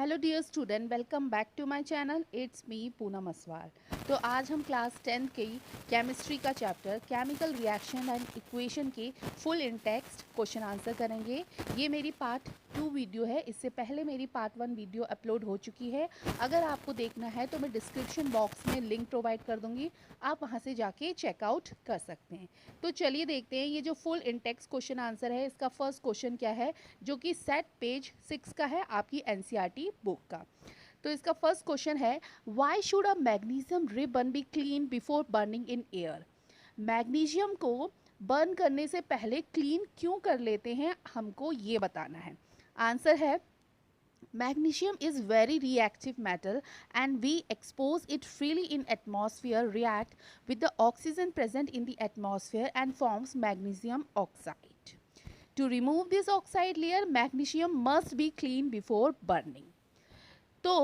Hello dear student, welcome back to my channel. It's me Poonam Aswal. तो आज हम class 10 की केमिस्ट्री का chapter chemical reaction and equation के full in text question answer करेंगे। ये मेरी पार्ट 2 वीडियो है। इससे पहले मेरी पार्ट 1 वीडियो अपलोड हो चुकी है। अगर आपको देखना है तो मैं डिस्क्रिप्शन बॉक्स में लिंक प्रोवाइड कर दूंगी, आप वहाँ से जाके चेकआउट कर सकते हैं। तो चलिए देखते हैं ये जो full in text question answer है, इसका फर्स्ट क्वेश्चन क्या है, जो कि सेट पेज 6 का है आपकी एनसीईआरटी बुक का। तो इसका फर्स्ट क्वेश्चन है, why should a magnesium ribbon be clean before burning in air. Magnesium को बर्न करने से पहले क्लीन क्यों कर लेते हैं, हमको ये बताना है। आंसर है, magnesium is very reactive metal and we expose it freely in atmosphere react with the oxygen present in the atmosphere and forms magnesium oxide. To remove this oxide layer, magnesium must be cleaned before burning. तो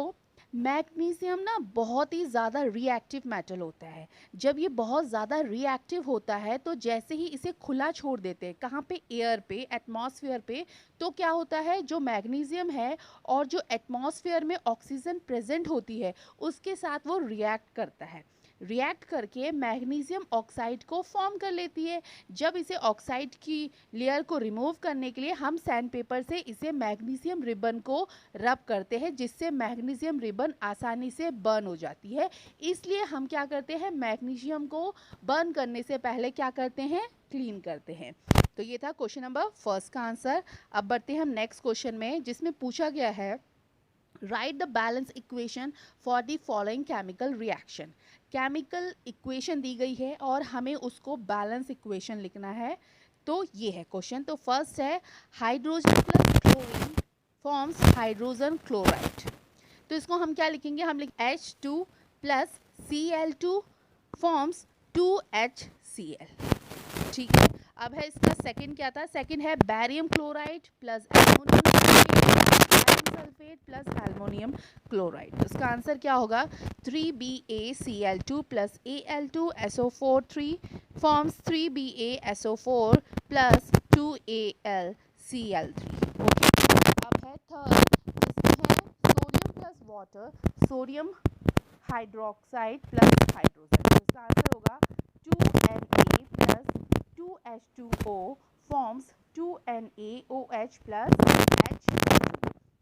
magnesium ना बहुत ही ज़्यादा reactive metal होता है। जब ये बहुत ज़्यादा रिएक्टिव होता है तो जैसे ही इसे खुला छोड़ देते हैं, कहाँ पे, एयर पे, एटमॉस्फेयर पे, तो क्या होता है, जो मैग्नीशियम है और जो एटमॉस्फेयर में ऑक्सीजन प्रेजेंट होती है उसके साथ वो रिएक्ट करता है। रिएक्ट करके मैग्नीशियम ऑक्साइड को फॉर्म कर लेती है। जब इसे ऑक्साइड की लेयर को रिमूव करने के लिए हम सैंड पेपर से इसे मैग्नीशियम रिबन को रब करते हैं, जिससे मैग्नीशियम रिबन आसानी से बर्न हो जाती है। इसलिए हम क्या करते हैं, मैग्नीशियम को बर्न करने से पहले क्या करते हैं, क्लीन करते हैं। तो ये था क्वेश्चन नंबर फर्स्ट का आंसर। अब बढ़ते हैं हम नेक्स्ट क्वेश्चन में, जिसमें पूछा गया है, write the balance equation for the following chemical reaction. Chemical equation दी गई है और हमें उसको बैलेंस इक्वेशन लिखना है। तो ये है क्वेश्चन। तो फर्स्ट है, hydrogen plus chlorine forms hydrogen chloride. तो इसको हम क्या लिखेंगे, हम लिख H2 plus Cl2 forms 2HCl। ठीक है। अब है इसका सेकंड क्या था, सेकंड है barium chloride plus aluminium sulphate plus aluminium chloride. तो इसका आंसर क्या होगा, 3BaCl2 plus Al2SO4 forms 3BaSO4 plus 2AlCl3। Okay. अब है थर्ड, जिसमें है sodium plus water, sodium hydroxide plus hydrogen. तो इसका आंसर होगा 2Na plus 2H2O forms 2NaOH plus H2।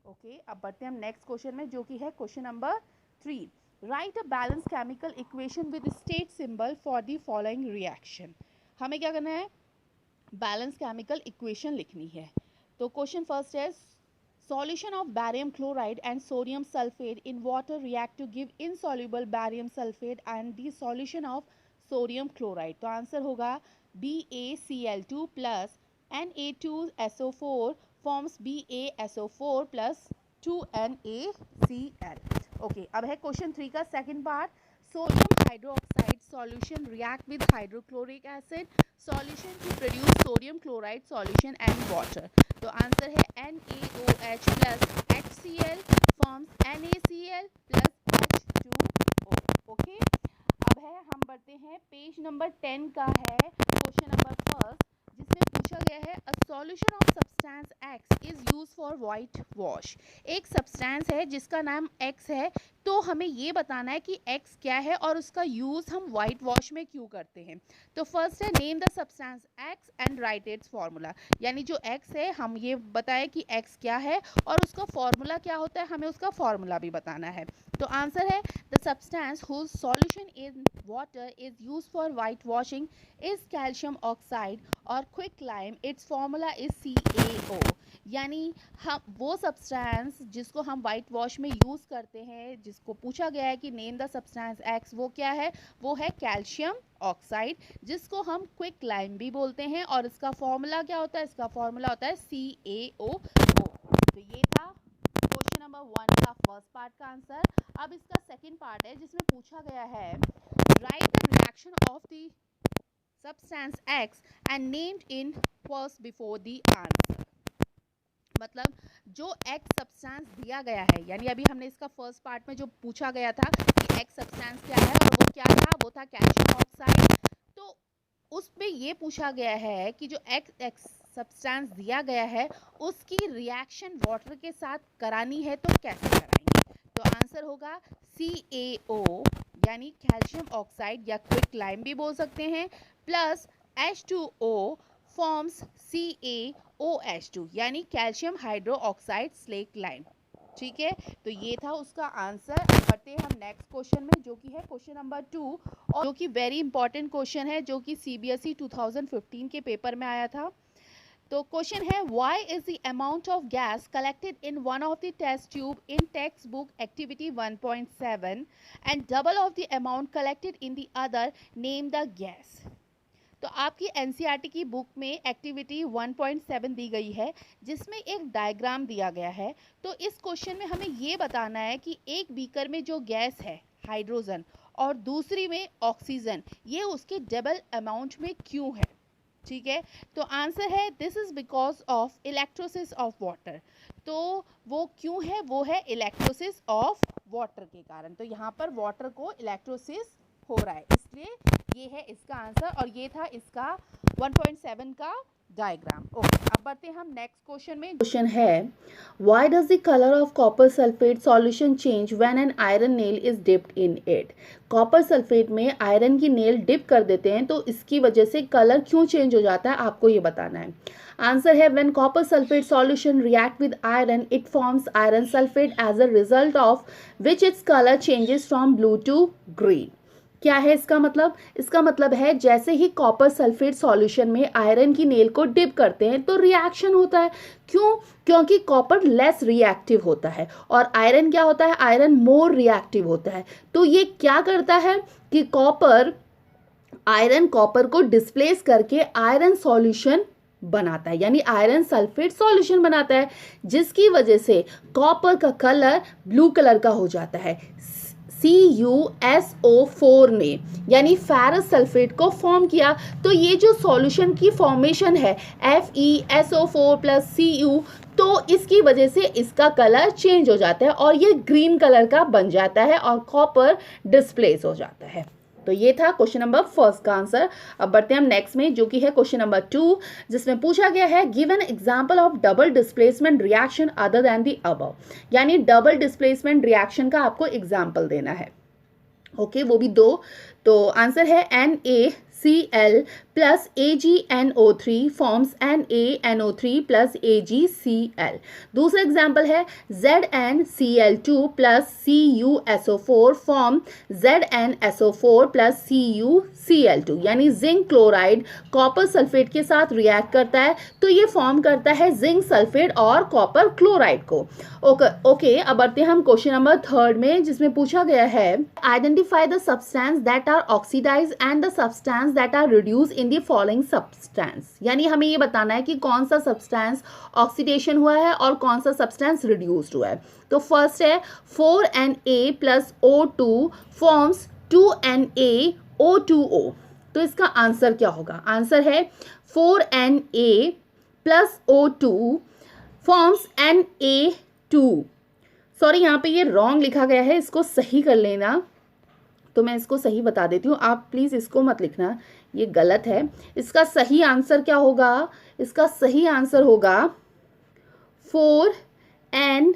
Okay. अब बढ़ते हैं हम नेक्स्ट क्वेश्चन में, जो कि है question number 3। Right a balance chemical equation with state symbol for the following reaction. हमें क्या करना है, बैलेंस केमिकल इक्वेशन लिखनी है। तो क्वेश्चन फर्स्ट है, solution of barium chloride and sodium sulfate in water react to give insoluble barium sulfate and the solution of sodium chloride। तो answer होगा BaCl2 plus Na2SO4 forms BaSO4 plus 2NaCl। Okay. अब है question 3 का second part, sodium hydroxide solution react with hydrochloric acid solution to produce sodium chloride solution and water. तो answer है NaOH plus HCl forms NaCl plus H2O। Okay. अब है, हम बढ़ते हैं पेज नंबर 10 का है क्वेश्चन नंबर फर्स्ट, जिसमें पूछा गया है, a solution of substance X is use for white wash. एक सब्सटेंस है जिसका नाम X है, तो हमें ये बताना है कि X क्या है और उसका यूज़ हम वाइट वॉश में क्यों करते हैं। तो फर्स्ट है, name the substance X and right it's formula. यानी जो X है, हम ये बताएं कि X क्या है और उसका फार्मूला क्या होता है, हमें उसका फार्मूला भी बताना है। तो आंसर है, the substance whose solution in water is use for white washing is calcium oxide और quick lime, its formula is CaO। यानी हम वो सब्सटेंस जिसको हम वाइट वॉश में यूज़ करते हैं, जिसको पूछा गया है कि नेम द सब्सटेंस X, वो क्या है, वो है कैल्शियम ऑक्साइड, जिसको हम क्विक लाइम भी बोलते हैं। और इसका फॉर्मूला क्या होता है, इसका फॉर्मूला होता है CaO। तो ये था क्वेश्चन नंबर 1 का फर्स्ट पार्ट का आंसर। अब इसका सेकंड पार्ट है, जिसमें पूछा गया है, write the reaction of the substance X and named in first before the answer. मतलब जो X सब्सटेंस दिया गया है, यानी अभी हमने इसका फर्स्ट पार्ट में जो पूछा गया था कि X सब्सटेंस क्या है और वो क्या था, वो था कैल्शियम ऑक्साइड। तो उसमें ये पूछा गया है कि जो X सब्सटेंस दिया गया है उसकी रिएक्शन वाटर के साथ करानी है तो कैसे कराएंगे? तो आंसर होगा CaO यानी कैल्शियम ऑक्साइड या क्विक लाइम भी बोल सकते हैं, प्लस H2O फॉर्म्स CaOH2 यानी calcium hydro oxide slack lime. ठीक है, तो ये था उसका आंसर। बढ़ते हैं हम नेक्स्ट क्वेश्चन में, जो कि है क्वेश्चन नंबर 2, और जो कि वेरी इंपॉर्टेंट क्वेश्चन है, जो कि CBSE 2015 के पेपर में आया था। तो क्वेश्चन है, why is the amount of gas collected in one of the test tube in text book activity 1.7 and double of the amount collected in the other, name the gas. तो आपकी NCERT की book में activity 1.7 दी गई है, जिसमें एक diagram दिया गया है। तो इस क्वेश्चन में हमें ये बताना है कि एक बीकर में जो गैस है हाइड्रोजन और दूसरी में ऑक्सीजन, ये उसके डबल अमाउंट में क्यों है। ठीक है, तो आंसर है this is because of electrolysis of water. तो वो क्यों है, वो है इलेक्ट्रोसिस ऑफ वाटर के कारण। तो यहाँ पर वाटर को इलेक्ट्रोसिस हो रहा है, इसलिए ये है इसका आंसर, और ये था इसका 1.7 का डायग्राम। ओके, अब बढ़ते हैं हम नेक्स्ट क्वेश्चन में। क्वेश्चन है, why does the colour of copper sulphate solution change when an iron nail is dipped in it. Copper sulphate में आयरन की नेल डिप कर देते हैं तो इसकी वजह से कलर क्यों चेंज हो जाता है, आपको ये बताना है। आंसर है, when copper sulphate solution react with iron it forms iron sulphate as a result of which its colour changes from blue to green. क्या है इसका मतलब? इसका मतलब है जैसे ही कॉपर सल्फेट सॉल्यूशन में आयरन की नेल को डिप करते हैं तो रिएक्शन होता है। क्यों? क्योंकि कॉपर लेस रिएक्टिव होता है और आयरन क्या होता है, आयरन मोर रिएक्टिव होता है। तो ये क्या करता है कि आयरन कॉपर को डिस्प्लेस करके आयरन सॉल्यूशन बनाता है, यानी आयरन सल्फेट सॉल्यूशन बनाता है, जिसकी वजह से कॉपर का कलर ब्लू कलर का हो जाता है। CuSO4 ने यानी फेरस सल्फेट को फॉर्म किया। तो ये जो सॉल्यूशन की फॉर्मेशन है FeSO4 + Cu, तो इसकी वजह से इसका कलर चेंज हो जाता है और ये ग्रीन कलर का बन जाता है और कॉपर डिस्प्लेस हो जाता है। तो ये था क्वेश्चन नंबर 1 का आंसर। अब बढ़ते हैं हम नेक्स्ट में, जो कि है क्वेश्चन नंबर 2, जिसमें पूछा गया है, give an example of double displacement reaction other than the above. यानी डबल डिस्प्लेसमेंट रिएक्शन का आपको एग्जांपल देना है। ओके, वो भी 2। तो आंसर है NaCl + AgNO3 forms NaNO3 + AgCl। दूसरा एग्जाम्पल है ZnCl2 + CuSO4 form ZnSO4 + CuCl2। यानी जिंक क्लोराइड कॉपर सल्फेट के साथ रिएक्ट करता है तो ये फॉर्म करता है जिंक सल्फेट और कॉपर क्लोराइड को। ओके, अब बढ़ते हैं हम क्वेश्चन नंबर 3 में, जिसमें पूछा गया है, identify the substance that are oxidise and the substance that are reduce in the following substance. यानी हमें ये बताना है कि कौन सा सब्सटेंस ऑक्सीडेशन हुआ है और कौन सा सब्सटेंस रिड्यूस्ड हुआ है। तो फर्स्ट है 4Na + O2 फॉर्म्स 2NaO2O। तो इसका आंसर क्या होगा? आंसर है 4Na + O2 forms Na2। Sorry, यहाँ पे ये रॉन्ग लिखा गया है, इसको सही कर लेना। तो मैं इसको सही बता देती हूँ, आप प्लीज़ इसको मत लिखना, ये गलत है। इसका सही आंसर क्या होगा? इसका सही आंसर होगा 4Na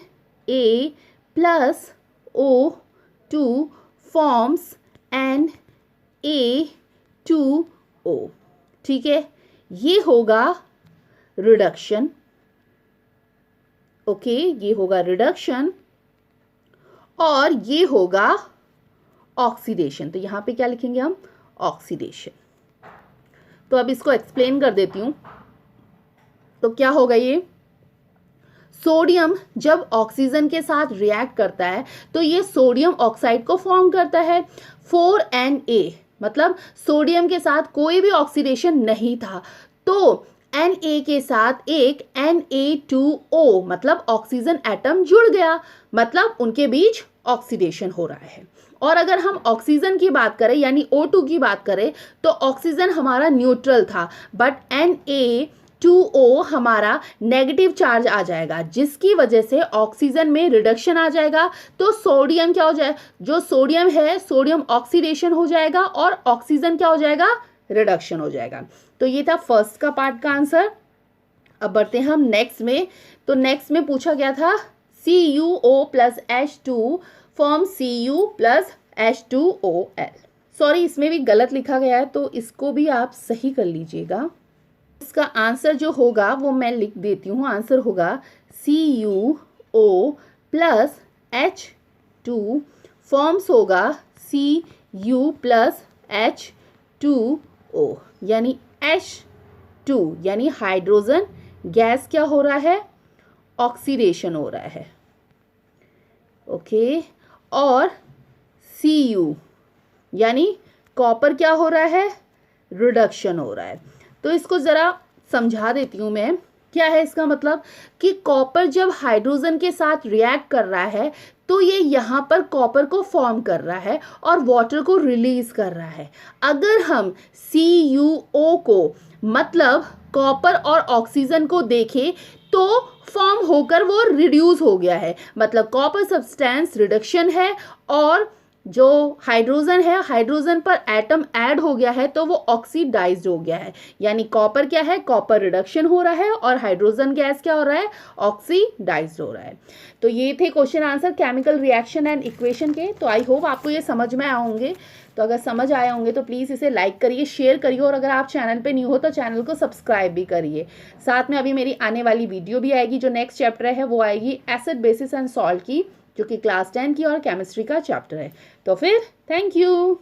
+ O2 फॉर्म्स Na2O। ठीक है, ये होगा रिडक्शन। ओके, ये होगा रिडक्शन और ये होगा ऑक्सीडेशन। तो यहाँ पे क्या लिखेंगे हम? ऑक्सीडेशन। तो अब इसको एक्सप्लेन कर देती हूँ। तो क्या होगा ये? सोडियम जब ऑक्सीजन के साथ रिएक्ट करता है तो ये सोडियम ऑक्साइड को फॉर्म करता है। 4Na मतलब सोडियम के साथ कोई भी ऑक्सीडेशन नहीं था, तो Na के साथ एक Na2O मतलब ऑक्सीजन एटम जुड़ गया, मतलब उनके बीच ऑक्सीडेशन हो रहा है। और अगर हम ऑक्सीजन की बात करें यानी O2 की बात करें तो ऑक्सीजन हमारा न्यूट्रल था, बट Na2O हमारा नेगेटिव चार्ज आ जाएगा, जिसकी वजह से ऑक्सीजन में रिडक्शन आ जाएगा। तो सोडियम क्या हो जाए, जो सोडियम है सोडियम ऑक्सीडेशन हो जाएगा और ऑक्सीजन क्या हो जाएगा? रिडक्शन हो जाएगा। तो ये था फर्स्ट का पार्ट का आंसर। अब बढ़ते हैं हम नेक्स्ट में। तो नेक्स्ट में पूछा गया था CuO plus H2 form Cu plus H2OL। Sorry, इसमें भी गलत लिखा गया है, तो इसको भी आप सही कर लीजिएगा। इसका आंसर जो होगा वो मैं लिख देती हूँ। आंसर होगा CuO प्लस H2 फॉर्म्स होगा Cu प्लस H2O, यानी H2 यानी हाइड्रोजन गैस क्या हो रहा है, ऑक्सीडेशन हो रहा है। ओके, और Cu यानी कॉपर क्या हो रहा है, रिडक्शन हो रहा है। तो इसको ज़रा समझा देती हूँ मैं। क्या है इसका मतलब कि कॉपर जब हाइड्रोजन के साथ रिएक्ट कर रहा है तो ये यहाँ पर कॉपर को फॉर्म कर रहा है और वाटर को रिलीज कर रहा है। अगर हम CuO को मतलब कॉपर और ऑक्सीजन को देखें तो फॉर्म होकर वो रिड्यूस हो गया है, मतलब कॉपर सब्सटेंस रिडक्शन है और जो हाइड्रोजन है, हाइड्रोजन पर एटम ऐड हो गया है तो वो ऑक्सीडाइज्ड हो गया है। यानी कॉपर क्या है, कॉपर रिडक्शन हो रहा है और हाइड्रोजन गैस क्या हो रहा है, ऑक्सीडाइज्ड हो रहा है। तो ये थे question answer chemical reaction and equation के। तो आई होप आपको ये समझ में आए होंगे। तो अगर समझ आए होंगे तो प्लीज़ इसे लाइक करिए, शेयर करिए, और अगर आप चैनल पे न्यू हो तो चैनल को सब्सक्राइब भी करिए। साथ में अभी मेरी आने वाली वीडियो भी आएगी, जो नेक्स्ट चैप्टर है वो आएगी एसिड बेसिस एंड सॉल्ट की, जो कि क्लास 10 की और केमिस्ट्री का चैप्टर है। तो फिर थैंक यू।